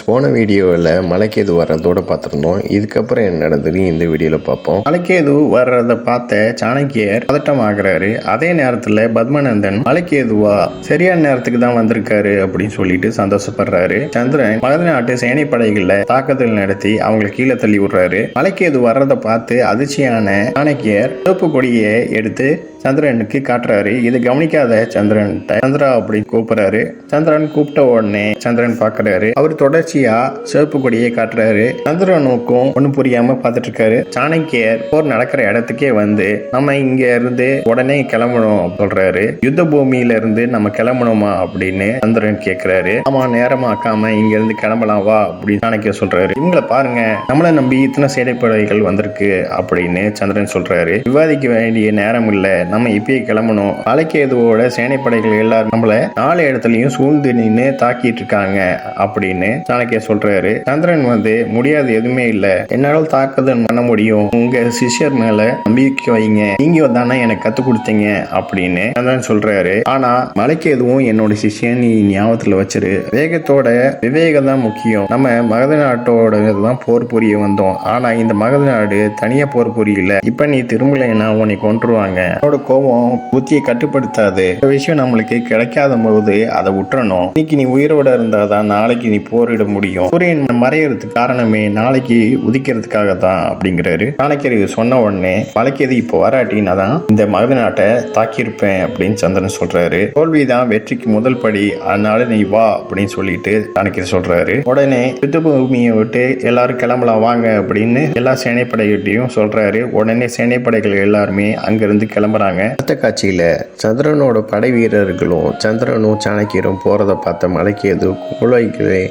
போன வீடியோவில் மலைக்கேது வர்றதோட பார்த்துருந்தோம். இதுக்கப்புறம் என்ன நடந்தது இந்த வீடியோவில் பார்ப்போம். மலைக்கேது வர்றதை பார்த்த சாணக்கியர் பதட்டம் ஆகிறாரு. அதே நேரத்தில் பத்மநந்தன் மலைக்கேதுவா சரியான நேரத்துக்கு தான் வந்திருக்காரு அப்படின்னு சொல்லிட்டு சந்தோஷப்படுறாரு. சந்திரன் மகத நாட்டு சேனைப்படைகள்ல தாக்குதல் நடத்தி அவங்களை கீழே தள்ளி விடுறாரு. மலைக்கேது வர்றதை பார்த்து அதிர்ச்சியான சாணக்கியர் சிவப்பு கொடியை எடுத்து சந்திரனுக்கு காட்டுறாரு. இது கவனிக்காத சந்திரன் சந்திரா அப்படி கூப்பிடுறாரு. சந்திரன் கூப்பிட்ட உடனே சந்திரன் பாக்குறாரு. அவர் தொடர்ச்சியா சிவப்பு கொடியை காட்டுறாரு. சந்திரனுக்கும் ஒண்ணு புரியாம பார்த்துட்டு இருக்காரு. சாணக்கியர் போர் நடக்கிற இடத்துக்கே வந்து நம்ம இங்க இருந்து உடனே கிளம்பணும் சொல்றாரு. யுத்த பூமியில இருந்து நம்ம கிளம்பணுமா அப்படின்னு சந்திரன் கேட்கிறாரு. ஆமா, நேரமாக்காம இங்க இருந்து கிளம்பலாம் வா அப்படின்னு சாணக்கியர் சொல்றாரு. இவங்களை பாருங்க, நம்மளை நம்பி இத்தனை சேனைப்படைகள் வந்திருக்கு அப்படின்னு சந்திரன் சொல்றாரு. விவாதிக்க வேண்டிய நேரம் இல்ல, நம்ம இப்பயே கிளம்பணும். மலைக்கேதுவோட சேனைப்படைகள் எல்லாரும் நம்மள 4 இடத்துலயும் சூழ்ந்து நின்று தாக்கிட்டு இருக்காங்க அப்படின்னு சாணக்கியர் சொல்றாரு. சந்திரன் வந்து முடியாது, எதுவுமே இல்ல, என்னால தாக்குதல் பண்ண முடியும், உங்க சிஷ்யர் மேல நம்பிக்கை வைங்க, நீங்க தானே எனக்கு கத்து கொடுத்தீங்க அப்படின்னு சந்திரன் சொல்றாரு. ஆனா மலைக்கேதுவும் என்னோட சிஷ்யன், நீ ஞாபகத்துல வச்சிரு, வேகத்தோட விவேகம் தான் முக்கியம். நம்ம மகத நாட்டோட தான் போர் புரிய வந்தோம். ஆனா இந்த மகத நாடு தனியா போர் புரியல. இப்ப நீ திரும்பலைன்னா உன்னை கொன்றுவாங்க. கோபம் புத்தியை கட்டுப்படுத்தாது. இந்த விஷயம் நம்மளுக்கு கிடைக்காத போது அதை விட்டுறணும். இன்னைக்கு நீ உயிரோட இருந்தாதான் நாளைக்கு நீ போரிட முடியும். சூரியன் மறையறதுக்கு காரணமே நாளைக்கு உதிக்கிறதுக்காக தான் அப்படிங்கிறாரு. சாணக்கியர் சொன்ன உடனே மலைக்கேது இப்போ வராட்டினா தான் இந்த மகத நாட்டை தாக்கியிருப்பேன் அப்படின்னு சந்திரன் சொல்றாரு. தோல்விதான் வெற்றிக்கு முதல் படி, அதனால நீ வா அப்படின்னு சொல்லிட்டு சாணக்கியர் சொல்றாரு. உடனே யுத்த பூமியை விட்டு எல்லாரும் கிளம்பலாம் வாங்க அப்படின்னு எல்லா சேனைப்படைகிட்டையும் சொல்றாரு. உடனே சேனைப்படைகள் எல்லாருமே அங்கிருந்து கிளம்புறாங்க. அடுத்த காட்சியில சந்திரனோட படை வீரர்களும் சந்திரனும் சாணக்கியரும் போறதை பார்த்த மலைக்கேது, குலோய்களே,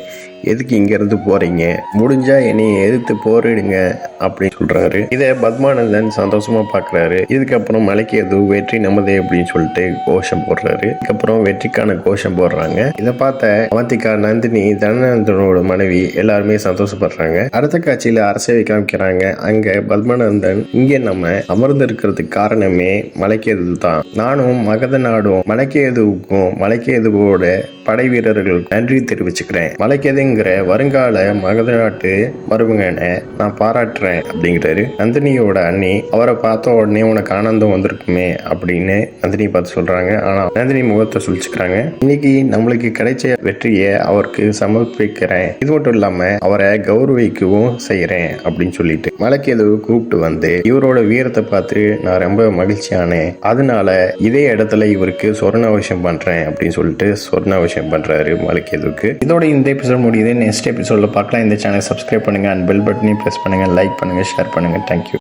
எதுக்கு இங்க இருந்து போறீங்க, முடிஞ்சா என்னைய எதிர்த்து போரிடுங்க அப்படின்னு சொல்றாரு. இதை பத்மானந்தன் சந்தோஷமா பாக்குறாரு. இதுக்கப்புறம் மலைக்கேது வெற்றி நமதே அப்படின்னு சொல்லிட்டு கோஷம் போடுறாரு. இதுக்கப்புறம் வெற்றிக்கான கோஷம் போடுறாங்க. இதை பார்த்த அவந்திகா, நந்தினி, தனநந்தனோட மனைவி எல்லாருமே சந்தோஷப்படுறாங்க. அடுத்த காட்சியில அரசவை காமிக்கிறாங்க. அங்க பத்மானந்தன், இங்க நம்ம அமர்ந்து இருக்கிறதுக்கு காரணமே மலைக்கேது தான். நானும் மகத நாடும் மலைக்கேதுவுக்கும் மலைக்கேதுவோட படை வீரர்கள் நன்றி தெரிவிச்சுக்கிறேன். மலைக்கேதுங்கிற வருங்கால மகத நாட்டு மருமகனை நான் பாராட்டுறேன் அப்படிங்கிறாரு. நந்தினியோட அண்ணி, அவரை பார்த்த உடனே உனக்கு ஆனந்தம் வந்திருக்குமே அப்படின்னு நந்தினி பார்த்து சொல்றாங்க. ஆனா நந்தினி முகத்தை சுழிச்சுக்கிறாங்க. இன்னைக்கு நம்மளுக்கு கிடைச்ச வெற்றியை அவருக்கு சமர்ப்பிக்கிறேன், இது மட்டும் இல்லாம அவரை கௌரவிக்கவும் செய்யறேன் அப்படின்னு சொல்லிட்டு மலைக்கேதுவை கூப்பிட்டு வந்து இவரோட வீரத்தை பார்த்து நான் ரொம்ப மகிழ்ச்சியானேன், அதனால இதே இடத்துல இவருக்கு சொர்ணாபிஷேகம் பண்றேன் அப்படின்னு சொல்லிட்டு சொர்ணாபிஷேகம் பண்றாரு மலைக்கேதுவுக்கு. இதோட இந்த எபிசோட் முடியுது. நெக்ஸ்ட் எபிசோட்ல பார்க்கலாம். இந்த சேனல் சப்ஸ்கிரைப் பண்ணுங்க அண்ட் பெல் பட்டனையும் பிரஸ் பண்ணுங்க, லைக் பண்ணுங்க, ஷேர் பண்ணுங்க. தேங்க்யூ.